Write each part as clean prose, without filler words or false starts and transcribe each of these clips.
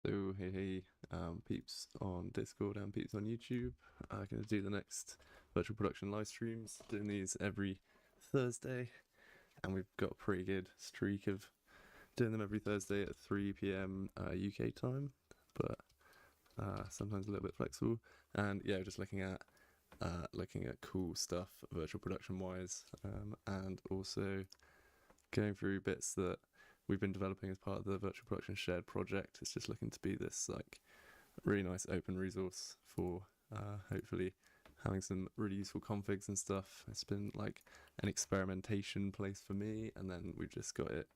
So hey, peeps on Discord and peeps on YouTube. I'm gonna do the next virtual production live streams, doing these every Thursday, and we've got a pretty good streak of doing them every Thursday at 3 p.m. UK time, but sometimes a little bit flexible. And yeah, just looking at cool stuff virtual production wise, and also going through bits that we've been developing as part of the virtual production shared project. It's just looking to be this like really nice open resource for hopefully having some really useful configs and stuff. It's been like an experimentation place for me, and then we've just got it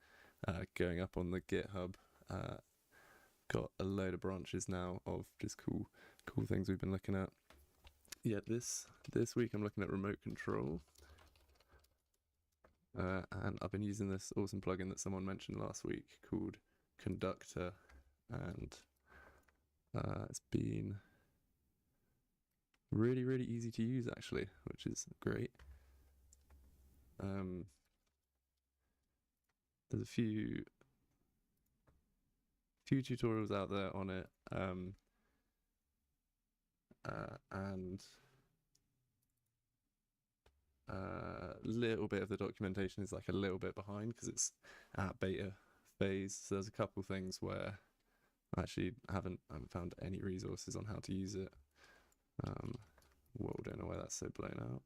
going up on the GitHub. Got a load of branches now of just cool things we've been looking at. Yeah, this week I'm looking at remote control. And I've been using this awesome plugin that someone mentioned last week called Conductor, and it's been really easy to use actually, which is great. There's a few tutorials out there on it, and a little bit of the documentation is like a little bit behind because it's at beta phase. So there's a couple things where I actually haven't found any resources on how to use it. Whoa, don't know why that's so blown out.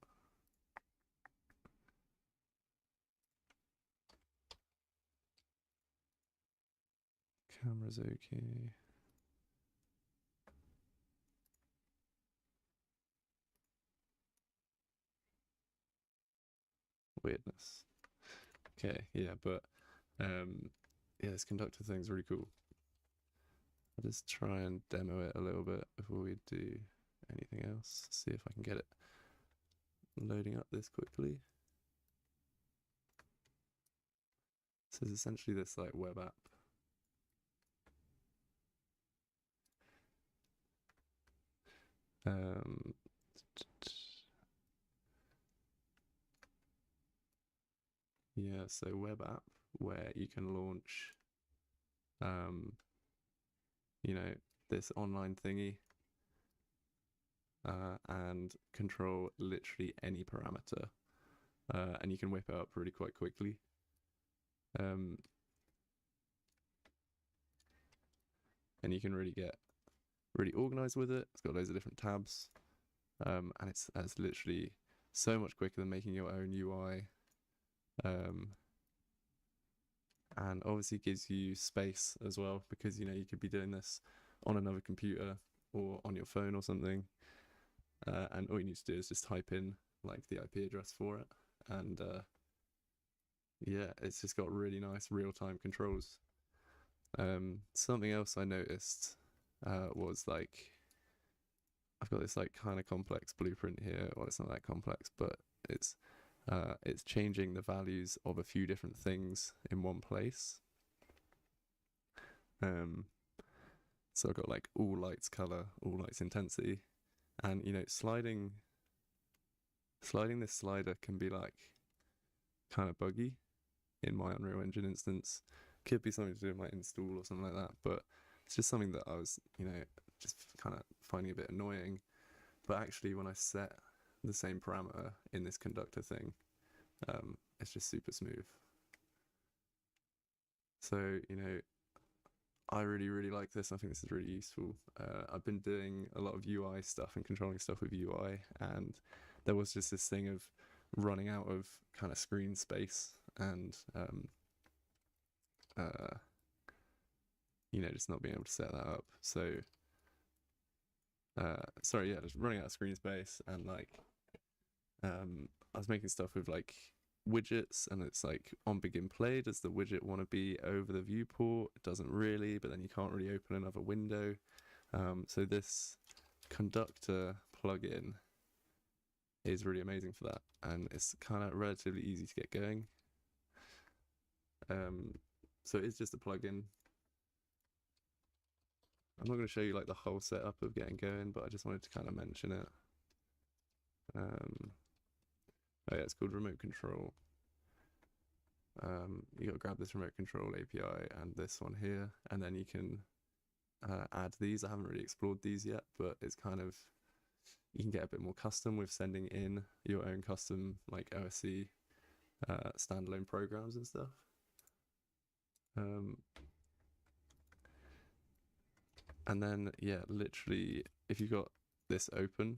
Camera's okay. Weirdness. Okay, yeah, but yeah, this conductor thing's really cool. I'll just try and demo it a little bit before we do anything else. See if I can get it loading up this quickly. So it's essentially this like web app. Yeah, so web app where you can launch you know, this online thingy and control literally any parameter, and you can whip it up really quite quickly. And you can really get really organized with it. It's got loads of different tabs, and it's literally so much quicker than making your own UI, and obviously gives you space as well, because you know you could be doing this on another computer or on your phone or something, and all you need to do is just type in like the IP address for it, and yeah, it's just got really nice real-time controls. Something else I noticed was like I've got this like kind of complex blueprint here. Well, it's not that complex, but it's changing the values of a few different things in one place. So I've got like all lights color, all lights intensity, and you know, sliding this slider can be like kind of buggy in my Unreal Engine instance. Could be something to do with my install or something like that, but it's just something that I was, you know, just kind of finding a bit annoying. But actually, when I set the same parameter in this conductor thing, it's just super smooth. So, you know, I really like this. I think this is really useful. I've been doing a lot of UI stuff and controlling stuff with UI, and there was just this thing of running out of kind of screen space, and you know, just not being able to set that up. So sorry, yeah, just running out of screen space, and like I was making stuff with like widgets, and it's like on begin play, does the widget want to be over the viewport? It doesn't really, but then you can't really open another window. So this conductor plugin is really amazing for that, and it's kind of relatively easy to get going. So it's just a plugin. I'm not going to show you like the whole setup of getting going, but I just wanted to kind of mention it. Oh yeah, it's called remote control. You got to grab this remote control API and this one here, and then you can add these. I haven't really explored these yet, but it's kind of, you can get a bit more custom with sending in your own custom like OSC standalone programs and stuff. And then, yeah, literally, if you've got this open,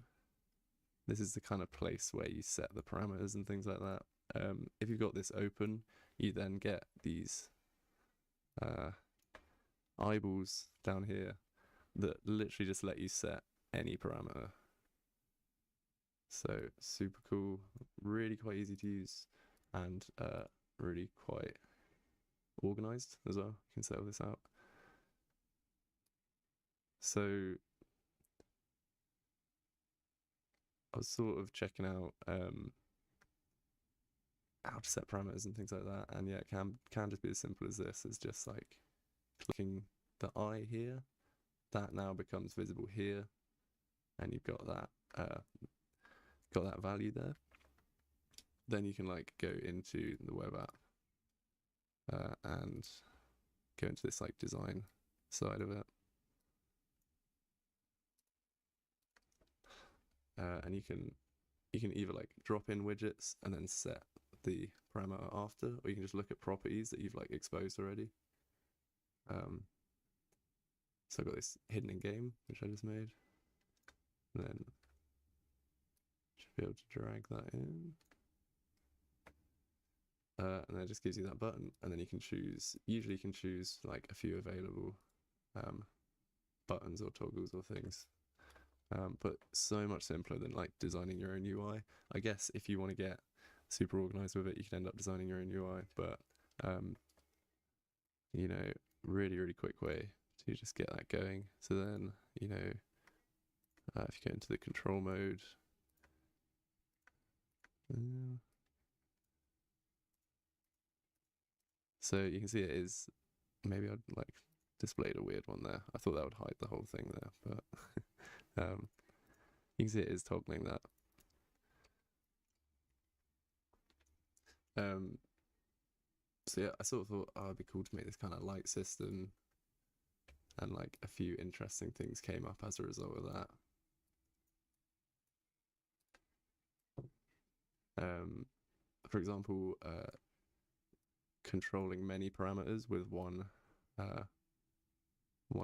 this is the kind of place where you set the parameters and things like that. If you've got this open, you then get these eyeballs down here that literally just let you set any parameter. So super cool, really quite easy to use, and really quite organized as well. You can set all this out. So I was sort of checking out how to set parameters and things like that, and yeah, it can just be as simple as this. It's just like clicking the eye here, that now becomes visible here, and you've got that value there. Then you can like go into the web app and go into this like design side of it. And you can either like drop in widgets and then set the parameter after, or you can just look at properties that you've like exposed already. So I've got this hidden in game, which I just made. And then should be able to drag that in. And then it just gives you that button, and then you can choose, usually you can choose like a few available buttons or toggles or things. But so much simpler than like designing your own UI. I guess if you want to get super organized with it, you can end up designing your own UI, but you know, really quick way to just get that going. So then, you know, if you go into the control mode, so you can see it is, maybe I'd like displayed a weird one there. I thought that would hide the whole thing there, but you can see it is toggling that. So yeah, I sort of thought, oh, it'd be cool to make this kind of light system, and like a few interesting things came up as a result of that. For example, controlling many parameters with one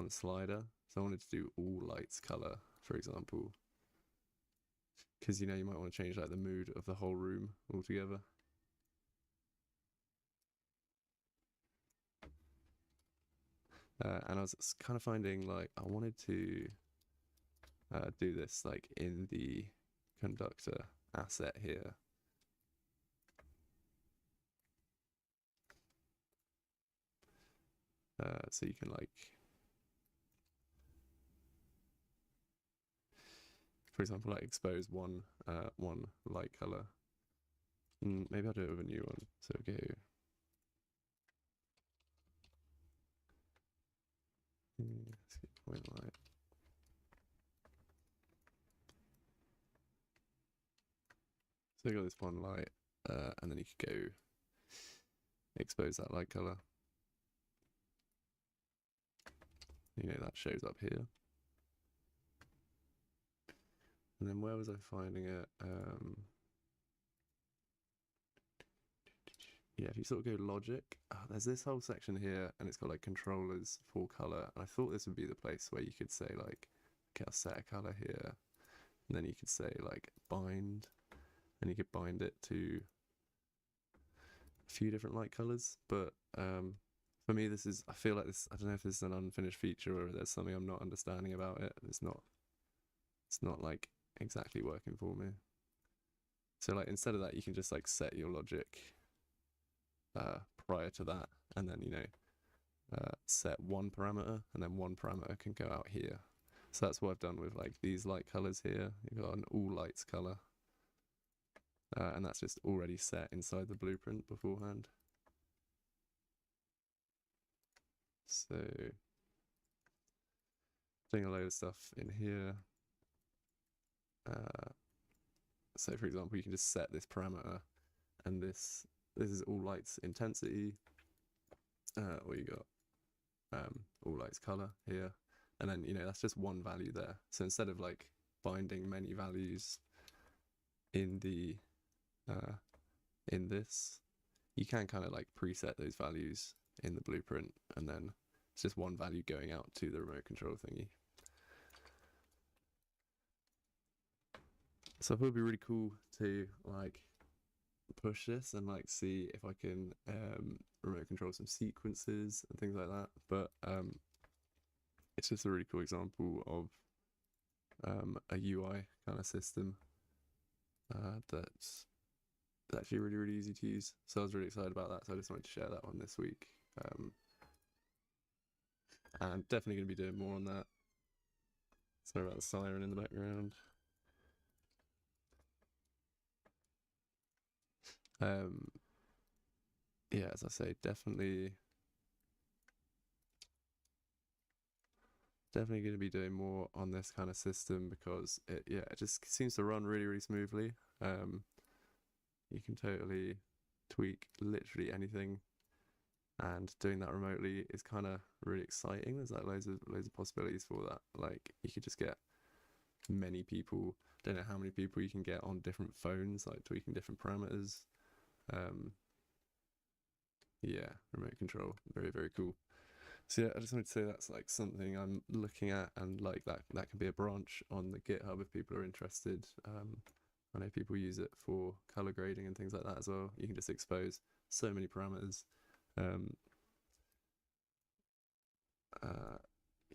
slider. So I wanted to do all lights color, for example, because you know you might want to change like the mood of the whole room altogether. And I was kind of finding like I wanted to do this like in the conductor asset here. So you can like, for example, like expose one light color. Maybe I'll do it with a new one. So go. Let's get point light. So you got this one light, and then you could go expose that light color. You know, that shows up here. And then where was I finding it? Yeah, if you sort of go logic, there's this whole section here, and it's got like controllers for color. And I thought this would be the place where you could say like, okay, I'll set a color here, and then you could say like bind, and you could bind it to a few different light colors. But for me, this is, I feel like this, I don't know if this is an unfinished feature or there's something I'm not understanding about it. It's not like exactly working for me. So like instead of that, you can just like set your logic prior to that, and then, you know, set one parameter, and then one parameter can go out here. So that's what I've done with like these light colors here. You've got an all lights color, and that's just already set inside the blueprint beforehand. So doing a load of stuff in here. So for example, you can just set this parameter, and this is all lights intensity, or you got all lights color here, and then, you know, that's just one value there. So instead of like binding many values in the in this, you can kind of like preset those values in the blueprint, and then it's just one value going out to the remote control thingy. So I thought it'd be really cool to like push this and like see if I can remote control some sequences and things like that. But it's just a really cool example of a UI kind of system that's actually really, really easy to use. So I was really excited about that. So I just wanted to share that one this week. And definitely going to be doing more on that. Sorry about the siren in the background. Yeah, as I say, definitely going to be doing more on this kind of system because it just seems to run really, really smoothly. You can totally tweak literally anything, and doing that remotely is kind of really exciting. There's like loads of possibilities for that. Like you could just get many people. Don't know how many people you can get on different phones, like tweaking different parameters. Yeah, remote control, very, very cool. So yeah, I just wanted to say that's like something I'm looking at, and like that can be a branch on the GitHub if people are interested. I know people use it for color grading and things like that as well. You can just expose so many parameters.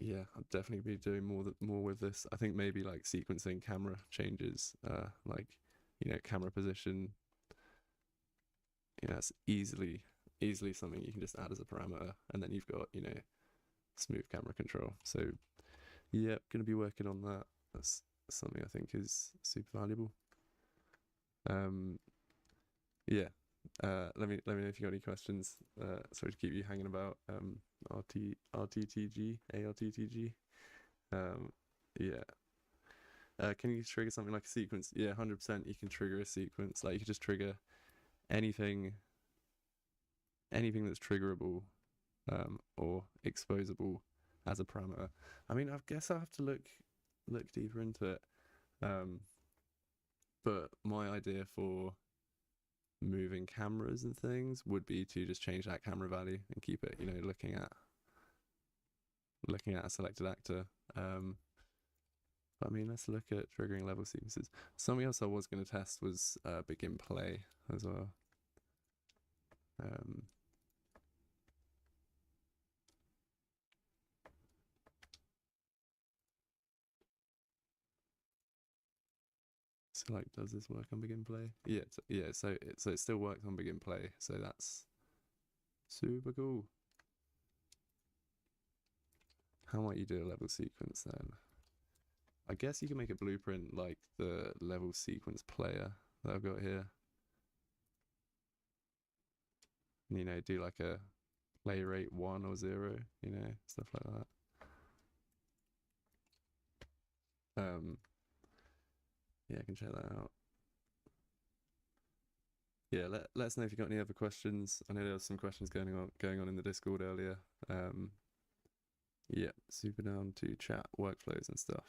Yeah, I'll definitely be doing more with this. I think maybe like sequencing camera changes, like, you know, camera position. You know, that's easily something you can just add as a parameter, and then you've got, you know, smooth camera control. So yeah, gonna be working on that. That's something I think is super valuable. Yeah. Let me know if you got any questions. Sorry to keep you hanging about. RTTG. Yeah. Can you trigger something like a sequence? Yeah, 100%. You can trigger a sequence. Like you can just trigger anything that's triggerable, or exposable as a parameter. I mean, I guess I'll have to look deeper into it. But my idea for moving cameras and things would be to just change that camera value and keep it, you know, looking at a selected actor. But I mean, let's look at triggering level sequences. Something else I was going to test was begin play as well. So like, does this work on begin play? Yeah, so it still works on begin play, so that's super cool. How might you do a level sequence then? I guess you can make a blueprint like the level sequence player that I've got here. And, you know, do like a play rate 1 or 0, you know, stuff like that. Yeah, I can check that out. Yeah, let us know if you've got any other questions. I know there was some questions going on in the Discord earlier. Yeah, super down to chat workflows and stuff.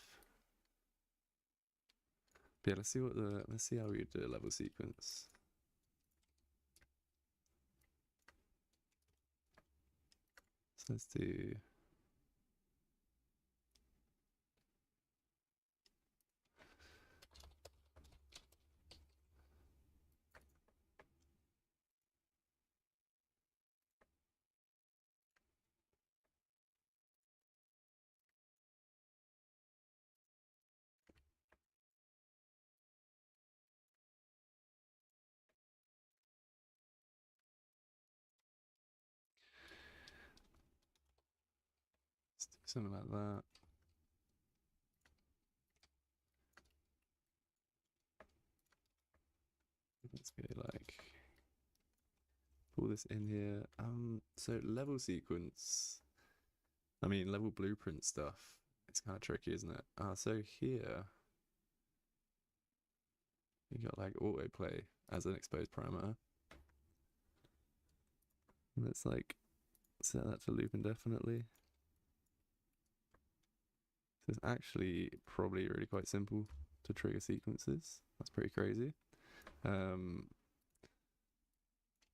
But yeah, let's see how we would do a level sequence. So let's do something like that. Let's go like pull this in here. So level sequence. I mean, level blueprint stuff. It's kind of tricky, isn't it? So here you got like autoplay as an exposed parameter. Let's like set that to loop indefinitely. So it's actually probably really quite simple to trigger sequences. That's pretty crazy.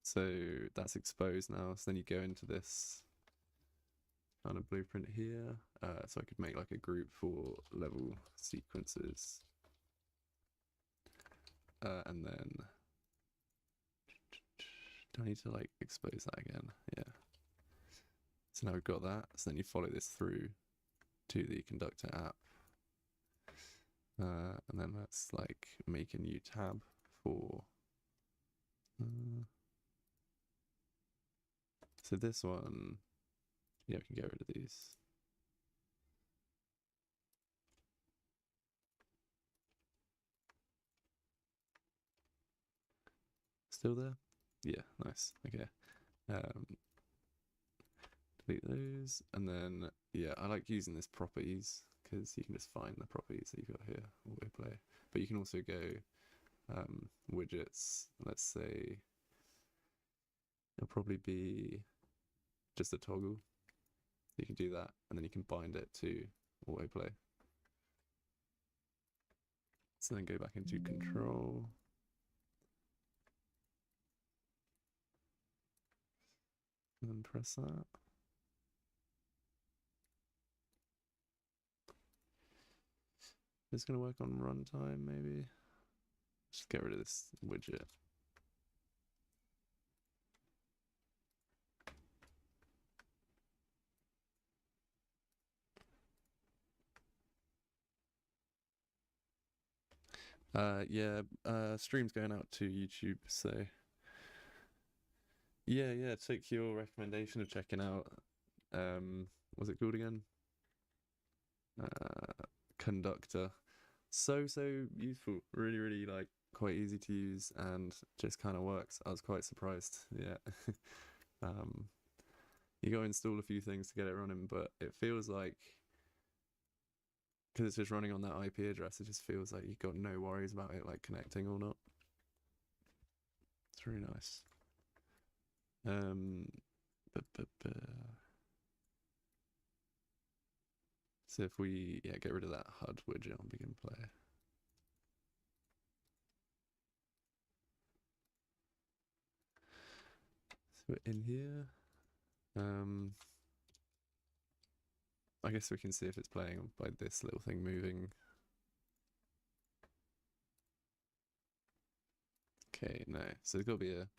So that's exposed now. So then you go into this kind of blueprint here. So I could make like a group for level sequences. And then do I need to like expose that again? Yeah. So now we've got that. So then you follow this through to the conductor app. And then let's like make a new tab for so this one, yeah, we can get rid of these. Still there? Yeah, nice. Okay. Delete those, and then yeah, I like using this properties because you can just find the properties that you've got here, autoplay. But you can also go widgets. Let's say it'll probably be just a toggle. You can do that, and then you can bind it to autoplay. So then go back into control. And then press that. It's going to work on runtime, maybe. Just get rid of this widget. Yeah, stream's going out to YouTube, so yeah, take your recommendation of checking out, what's it called again? Conductor. So useful, really like quite easy to use and just kind of works. I was quite surprised. Yeah. You go install a few things to get it running, but it feels like because it's just running on that IP address, it just feels like you've got no worries about it like connecting or not. It's really nice. So if we get rid of that HUD widget on begin play. So we're in here. I guess we can see if it's playing by this little thing moving. Okay, no. So there's got to be a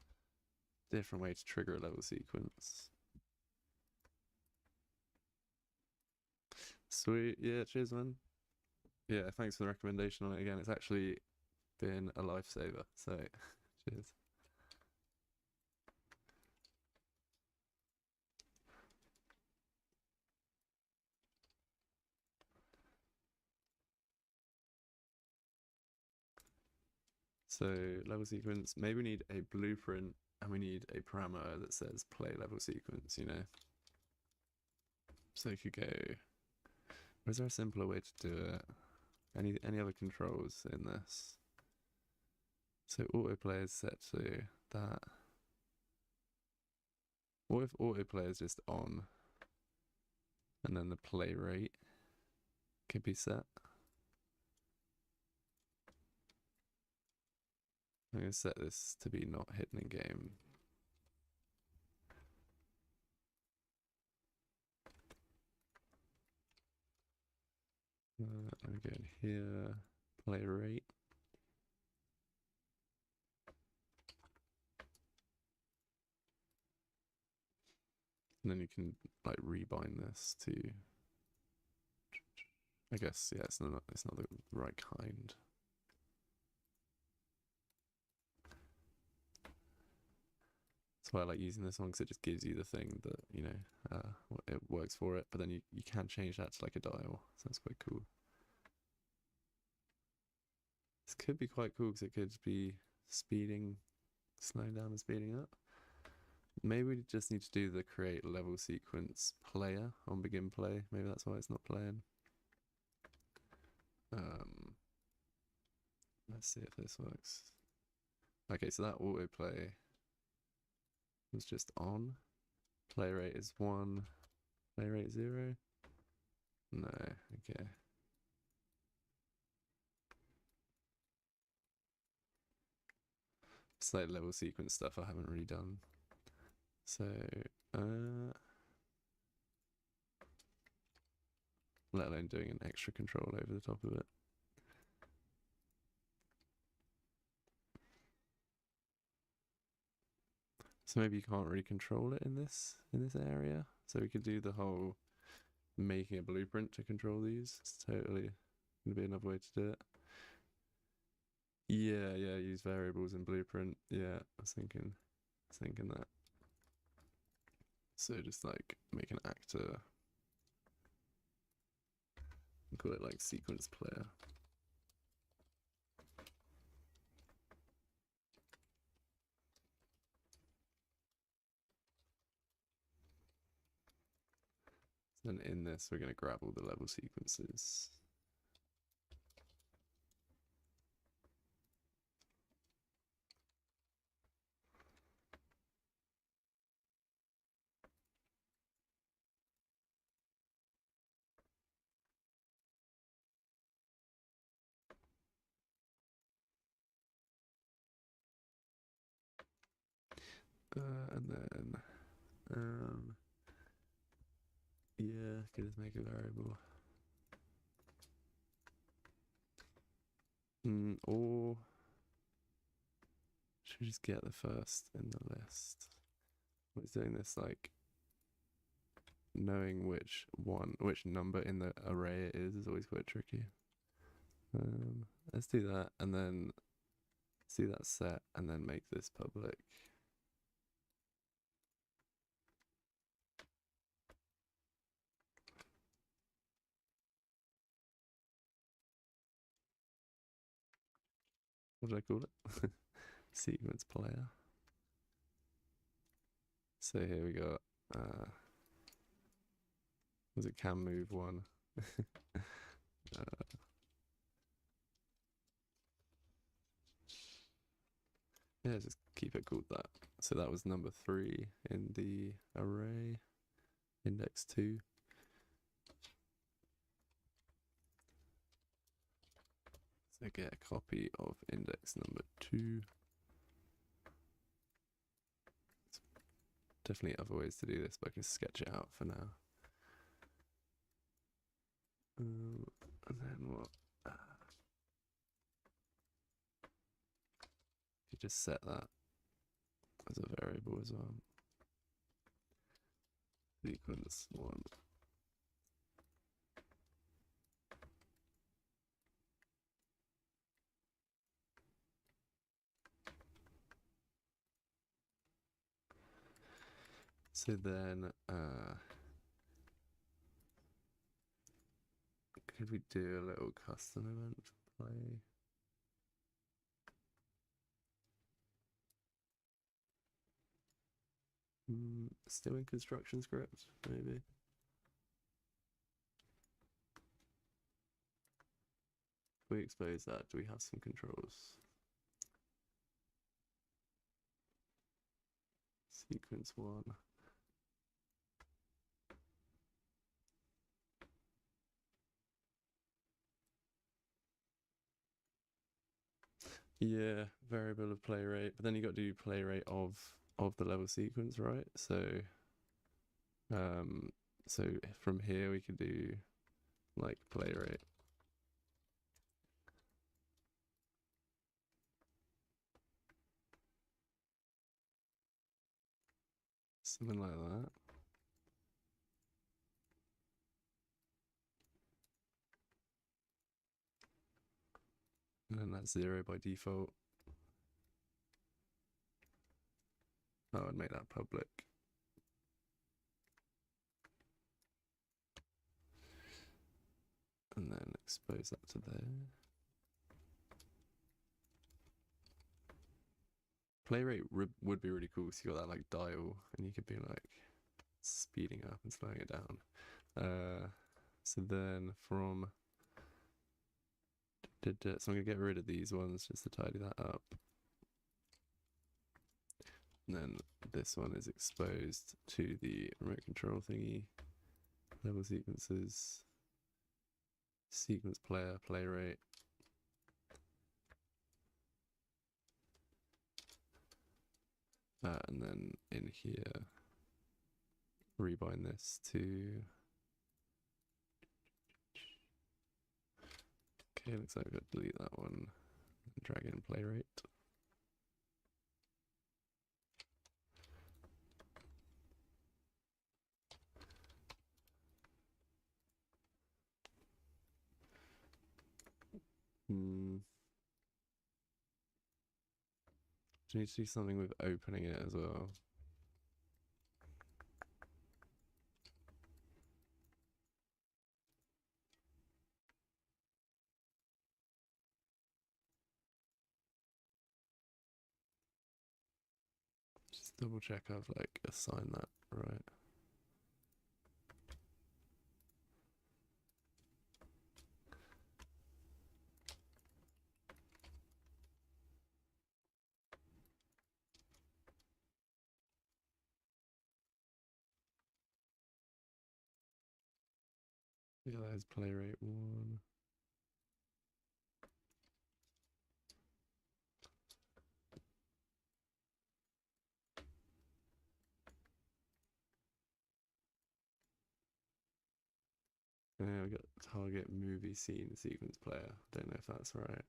different way to trigger a level sequence. Sweet. Yeah, cheers, man. Yeah, thanks for the recommendation on it again. It's actually been a lifesaver. So, cheers. So, level sequence. Maybe we need a blueprint and we need a parameter that says play level sequence, you know? So you could go. Or is there a simpler way to do it? Any other controls in this? So autoplay is set to that. What if autoplay is just on and then the play rate could be set? I'm going to set this to be not hidden in game. I'm going here, play rate. And then you can like rebind this to, I guess, yeah, it's not the right kind. That's why I like using this one because it just gives you the thing that, you know, it works for it. But then you can change that to like a dial. So that's quite cool. This could be quite cool because it could be slowing down and speeding up. Maybe we just need to do the create level sequence player on begin play. Maybe that's why it's not playing. Let's see if this works. Okay, so that autoplay was just on. Play rate is 1. Play rate 0. No, okay. It's like level sequence stuff I haven't really done. So, let alone doing an extra control over the top of it. So maybe you can't really control it in this area. So we could do the whole making a blueprint to control these. It's totally gonna be another way to do it. Yeah, use variables in blueprint. Yeah, I was thinking that. So just like make an actor, call it like sequence player. Then in this, we're going to grab all the level sequences. And then, yeah, can just make a variable. Or should we just get the first in the list? I was doing this like knowing which number in the array it is always quite tricky. Let's do that and then see that set and then make this public. What did I call it? Sequence player. So here we go. Was it can move one? Yeah, just keep it called that. So that was number 3 in the array, index 2. So get a copy of index number 2. There's definitely other ways to do this, but I can sketch it out for now. And then what? You just set that as a variable as well. Sequence 1. So then, could we do a little custom event to play? Still in construction script, maybe. If we expose that, do we have some controls? Sequence 1. Yeah, variable of play rate, but then you got to do play rate of the level sequence, right? So so from here we could do like play rate. Something like that. And then that's 0 by default. Oh, I'd make that public. And then expose that to there. Play rate would be really cool, so you got that like dial, and you could be like speeding up and slowing it down. So then from so I'm gonna get rid of these ones just to tidy that up. And then this one is exposed to the remote control thingy. Level sequences, sequence player, play rate. And then in here, rebind this to. Okay, looks like I've got to delete that one. Drag in play rate. Do you need to do something with opening it as well? Just double check I've like assigned that right. Yeah, there's play rate 1. Yeah, we got target movie scene sequence player. Don't know if that's right.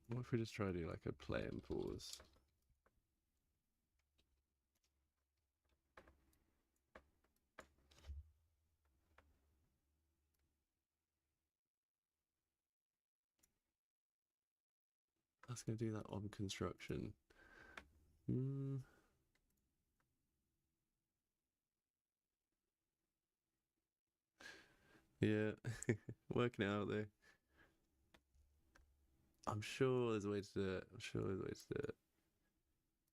What if we just try to do like a play and pause? That's gonna do that on construction. Yeah, working it out there. I'm sure there's a way to do it. I'm sure there's a way to do it.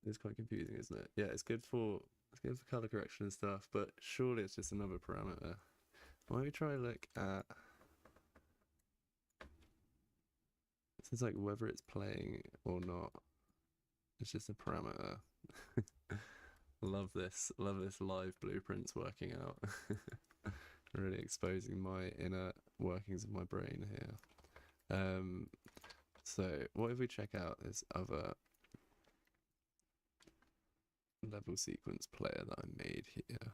It's quite confusing, isn't it? Yeah, it's good for color correction and stuff, but surely it's just another parameter. Why don't we try look at it's like whether it's playing or not. It's just a parameter. Love this live blueprints working out. Really exposing my inner workings of my brain here. So what if we check out this other level sequence player that I made here?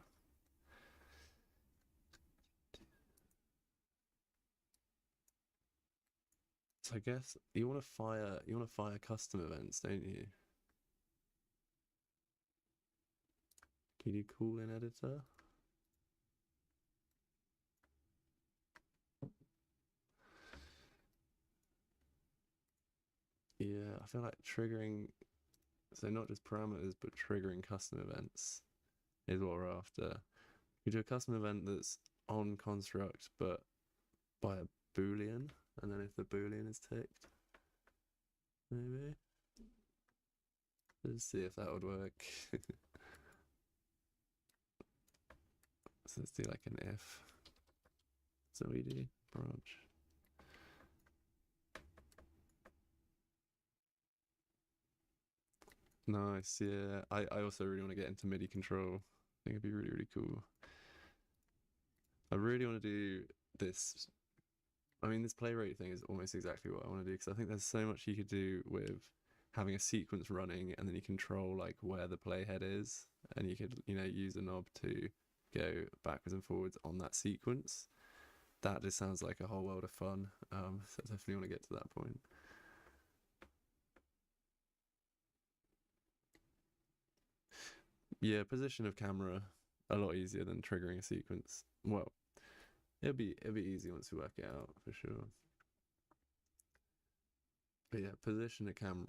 So I guess you want to fire custom events, don't you? Can you call in editor? Yeah, I feel like triggering, so not just parameters, but triggering custom events is what we're after. We do a custom event that's on construct, but by a boolean, and then if the boolean is ticked, maybe. Let's see if that would work. So let's do like an if. So we do branch. Nice, yeah. I also really want to get into MIDI control. I think it'd be really, really cool. I really want to do this. I mean, this play rate thing is almost exactly what I want to do because I think there's so much you could do with having a sequence running and then you control like where the playhead is and you could, use a knob to go backwards and forwards on that sequence. That just sounds like a whole world of fun. So I definitely want to get to that point. Yeah, position of camera a lot easier than triggering a sequence. Well, it'll be easy once we work it out for sure. But yeah, position of camera.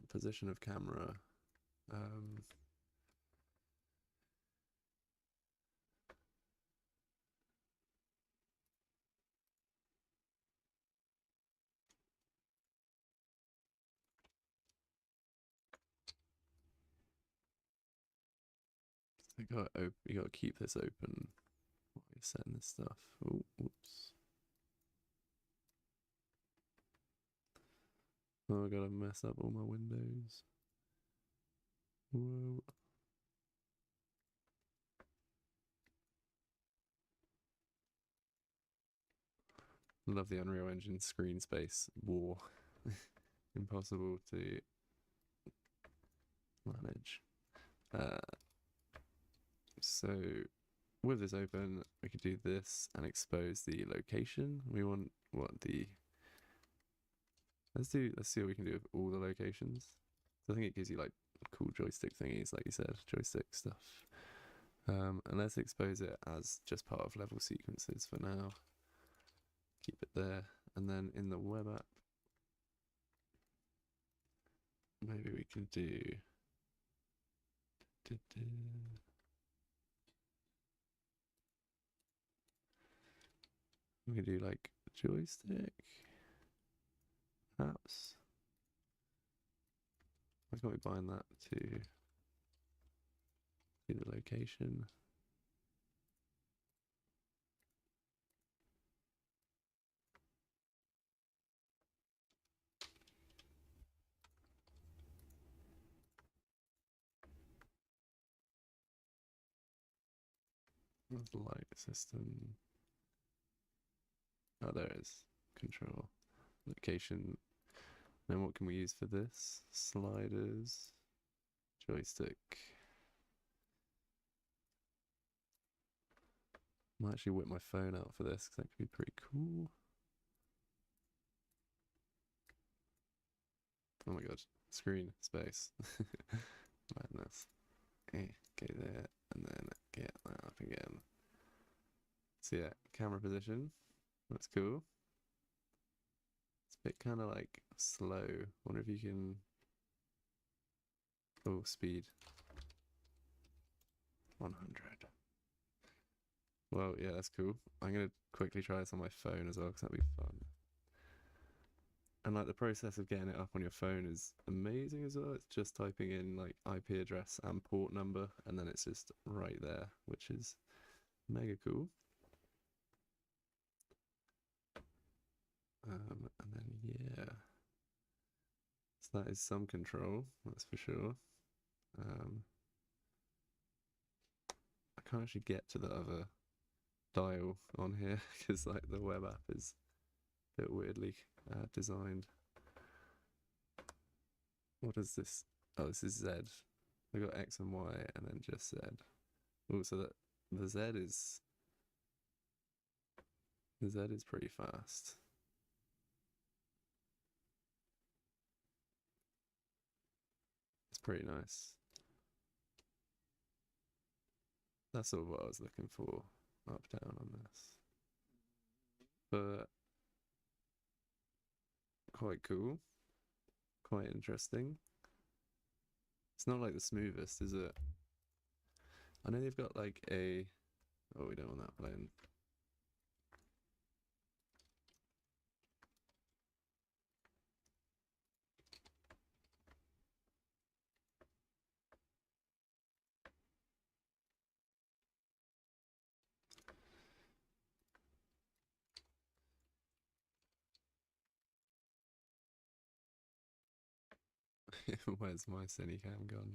You gotta keep this open while you're setting this stuff. Oh, oops. Oh, I gotta mess up all my windows. Whoa. Love the Unreal Engine screen space war. Impossible to manage. So with this open, we could do this and expose the location. We want what the let's see what we can do with all the locations. So I think it gives you like cool joystick thingies, like you said, joystick stuff. And let's expose it as just part of level sequences for now. Keep it there, and then in the web app, maybe we can do. We can do like joystick apps. Why can't we bind that to the location? What's the light system? Oh, there it is. Control. Location. Then what can we use for this? Sliders. Joystick. Might actually whip my phone out for this because that could be pretty cool. Oh my god. Screen space. Madness. Okay, there. And then get that up again. So yeah, camera position. That's cool. It's a bit kind of like slow. Wonder if you can. Oh, speed. 100. Well, yeah, that's cool. I'm gonna quickly try this on my phone as well because that'd be fun. And like the process of getting it up on your phone is amazing as well. It's just typing in like IP address and port number, and then it's just right there, which is mega cool. And then yeah, so that is some control, that's for sure. I can't actually get to the other dial on here because like the web app is a bit weirdly designed. What is this? Oh, this is Z. I got X and Y and then just Z. Oh, so that the Z is pretty fast. It's pretty nice. That's sort of what I was looking for, up down on this. But quite cool, quite interesting. It's not like the smoothest, is it? I know they've got like a. Oh, we don't want that playing. Where's my Cinecam gone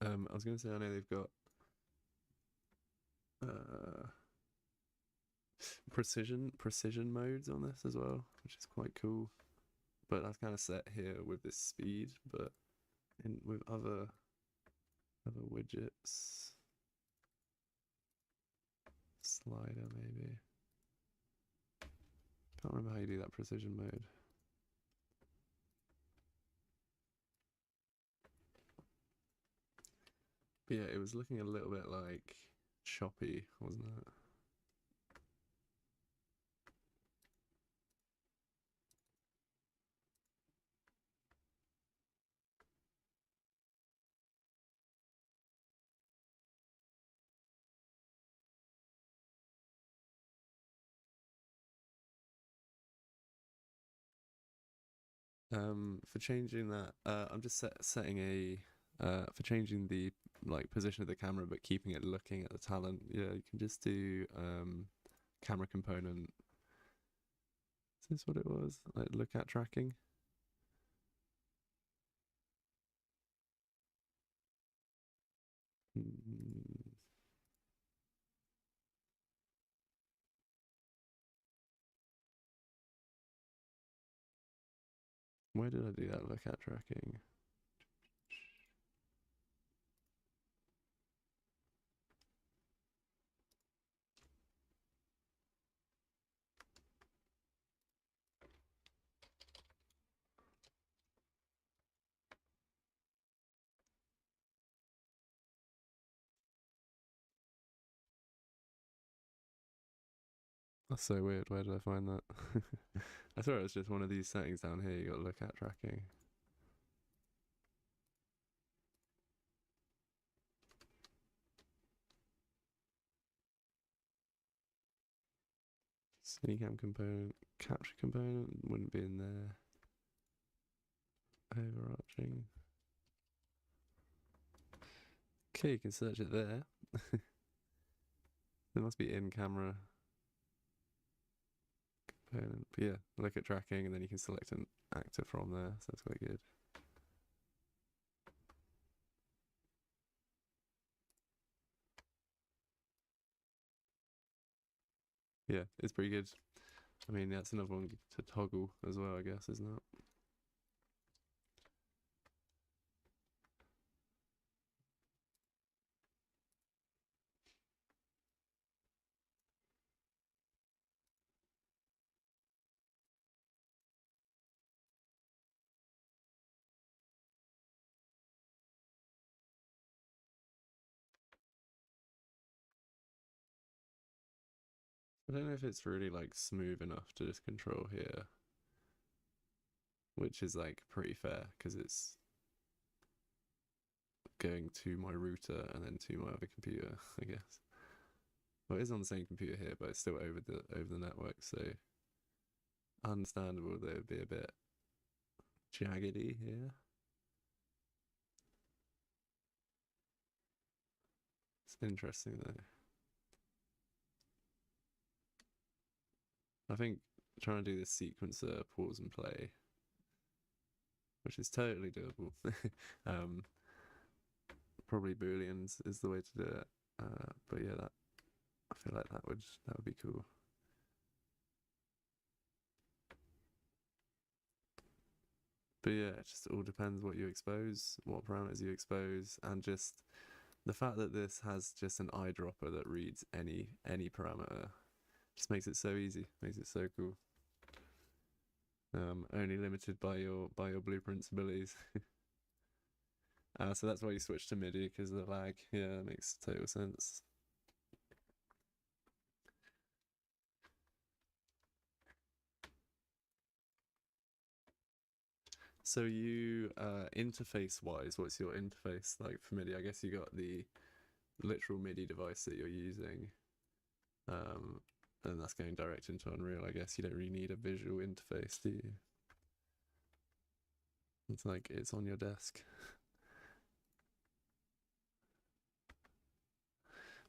now? I was gonna say I know they've got precision modes on this as well, which is quite cool. But that's kind of set here with this speed, but with other widgets, slider maybe. Can't remember how you do that precision mode. But yeah, it was looking a little bit like choppy, wasn't it? For changing that, I'm just setting a for changing the like position of the camera, but keeping it looking at the talent. Yeah, you can just do camera component. Is this what it was? Like look at tracking. Where did I do that look at tracking? That's so weird. Where did I find that? I thought it was just one of these settings down here. You got to look at tracking. Cinecam component, capture component wouldn't be in there. Overarching. Okay, you can search it there. There must be in camera component. But yeah, look at tracking and then you can select an actor from there. So that's quite good. Yeah, it's pretty good. I mean, that's another one to toggle as well, I guess, isn't it? I don't know if it's really like smooth enough to just control here, which is like pretty fair because it's going to my router and then to my other computer, I guess. Well, it is on the same computer here, but it's still over the network, so understandable that it would be a bit jaggedy here. It's interesting though. I think trying to do this sequencer pause and play, which is totally doable. Probably booleans is the way to do it. But yeah, that I feel like that would be cool. But yeah, it just all depends what you expose, what parameters you expose, and just the fact that this has just an eyedropper that reads any parameter just makes it so easy, makes it so cool. Only limited by your blueprints abilities. So that's why you switch to MIDI because of the lag. Yeah, that makes total sense. So you interface wise, what's your interface like for MIDI? I guess you got the literal MIDI device that you're using. And that's going direct into Unreal. I guess you don't really need a visual interface, do you? It's like it's on your desk.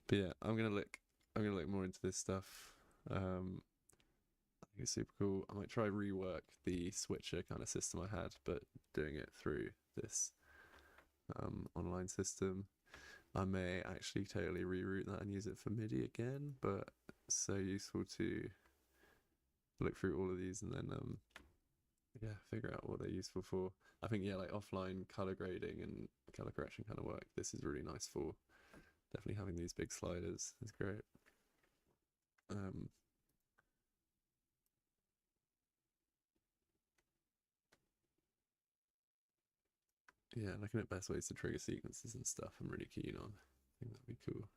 But yeah, I'm gonna look more into this stuff. I think it's super cool. I might try rework the switcher kind of system I had, but doing it through this online system. I may actually totally reroute that and use it for MIDI again, but it's so useful to look through all of these and then yeah, figure out what they're useful for. I think yeah, like offline color grading and color correction kind of work. This is really nice for. Definitely having these big sliders is great. Yeah, looking at best ways to trigger sequences and stuff, I'm really keen on. I think that'd be cool.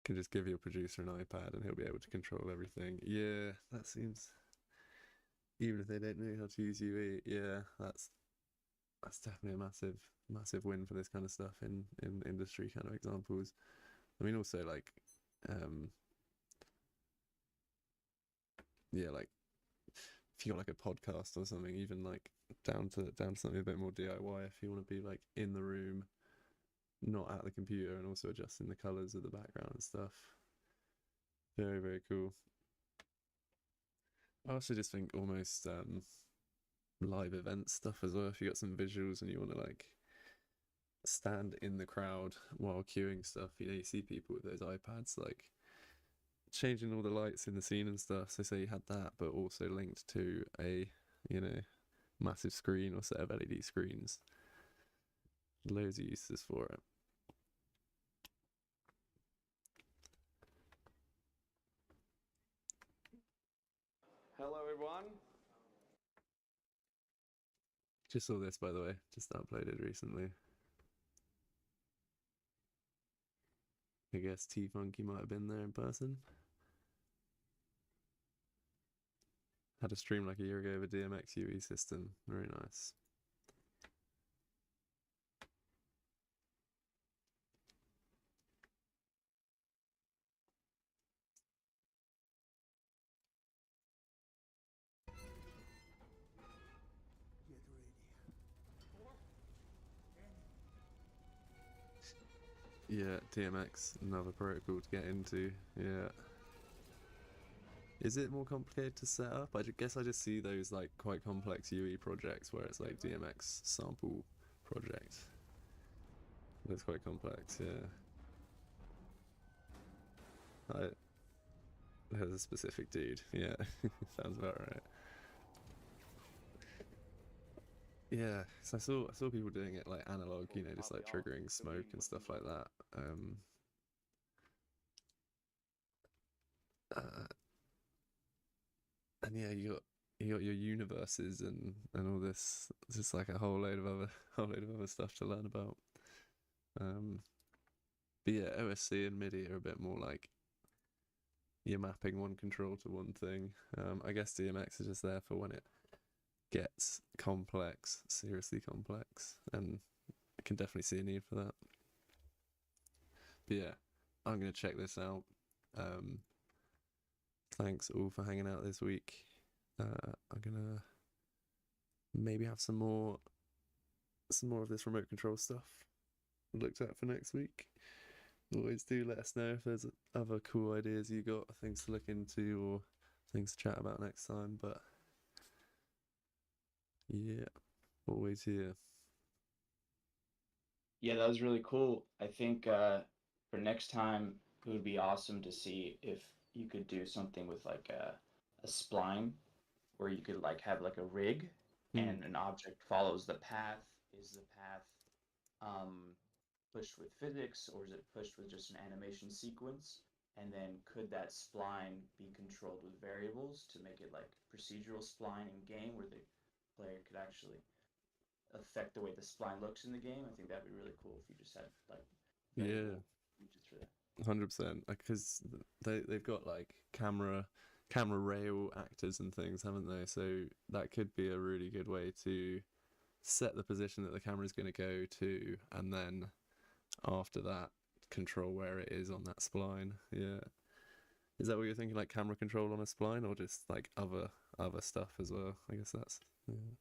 Can just give your producer an iPad and he'll be able to control everything. Yeah, that seems. Even if they don't know how to use UE, yeah, that's definitely a massive win for this kind of stuff in industry kind of examples. I mean, also like, yeah, like if you got like a podcast or something, even like down to something a bit more DIY. If you want to be like in the room, not at the computer, and also adjusting the colors of the background and stuff. Very cool. I also just think almost live event stuff as well. If you got some visuals and you want to like stand in the crowd while queuing stuff, you know, you see people with those iPads like changing all the lights in the scene and stuff. So say you had that, but also linked to a, you know, massive screen or set of LED screens. Loads of uses for it. Hello, everyone. Just saw this, by the way. Just uploaded recently. I guess T-Funky might have been there in person. Had a stream like a year ago of a DMX UE system. Very nice. Yeah, DMX, another protocol to get into. Yeah. Is it more complicated to set up? I guess I just see those like quite complex UE projects where it's like DMX sample project. That's quite complex, yeah. There's a specific dude. Yeah, sounds about right. Yeah, so I saw people doing it like analog, you know, just like triggering smoke and stuff like that. And yeah, you got your universes and all this. It's just like a whole load of other stuff to learn about. But yeah, OSC and MIDI are a bit more like you're mapping one control to one thing. I guess DMX is just there for when it gets complex, seriously complex, and I can definitely see a need for that. But yeah, I'm gonna check this out. Thanks all for hanging out this week. I'm gonna maybe have some more of this remote control stuff looked at for next week. Always do let us know if there's other cool ideas you got, things to look into or things to chat about next time. But yeah, always here. Yeah, that was really cool. I think for next time, it would be awesome to see if you could do something with like a spline where you could like have like a rig and an object follows the path. Is the path pushed with physics or is it pushed with just an animation sequence? And then could that spline be controlled with variables to make it like procedural spline in game where the player could actually affect the way the spline looks in the game? I think that'd be really cool if you just had like Yeah, features for that. 100%. Because they've got like camera rail actors and things, haven't they? So that could be a really good way to set the position that the camera is going to go to, and then after that, control where it is on that spline. Yeah. Is that what you're thinking, like camera control on a spline, or just like other stuff as well? I guess that's yeah.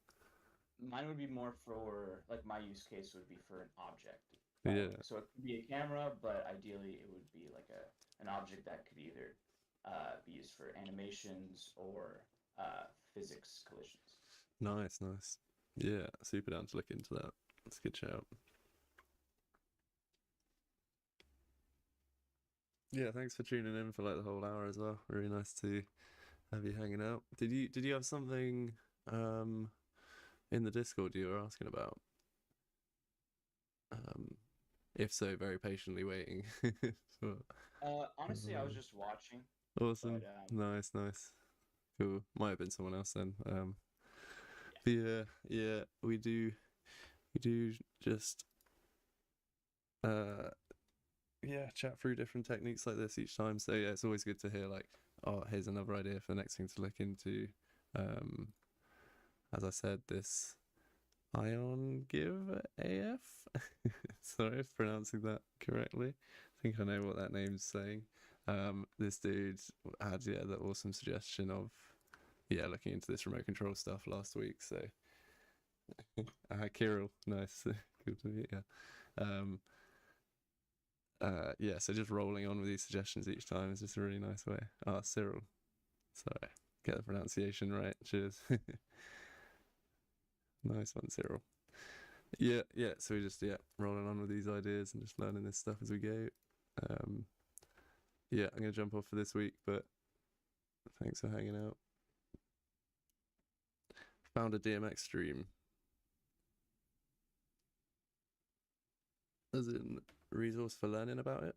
Mine would be more for like my use case would be for an object. Yeah. So it could be a camera, but ideally it would be like an object that could either be used for animations or physics collisions. Nice, nice. Yeah, super down to look into that. That's a good shout. Yeah, thanks for tuning in for like the whole hour as well. Really nice to have you hanging out. Did you have something in the Discord you were asking about? If so, very patiently waiting. for, Honestly, I was just watching, awesome. but Nice, nice. Cool. Might have been someone else then. yeah. But yeah, we do just yeah, chat through different techniques like this each time. So yeah, it's always good to hear like, oh, here's another idea for the next thing to look into. As I said, this Ion Give AF. Sorry if pronouncing that correctly. I think I know what that name's saying. This dude had the awesome suggestion of looking into this remote control stuff last week. So Kirill, nice, good to meet you. So just rolling on with these suggestions each time is just a really nice way. Cyril, sorry, get the pronunciation right. Cheers. Nice one, Cyril. Yeah. So we just rolling on with these ideas and just learning this stuff as we go. I'm gonna jump off for this week, but thanks for hanging out. Found a DMX stream. As in resource for learning about it.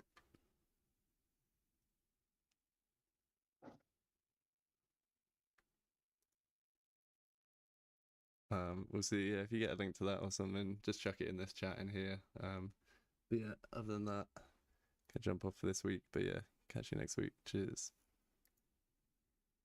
We'll see. Yeah, if you get a link to that or something, just chuck it in this chat in here. But yeah, other than that, can jump off for this week. But yeah, catch you next week. Cheers.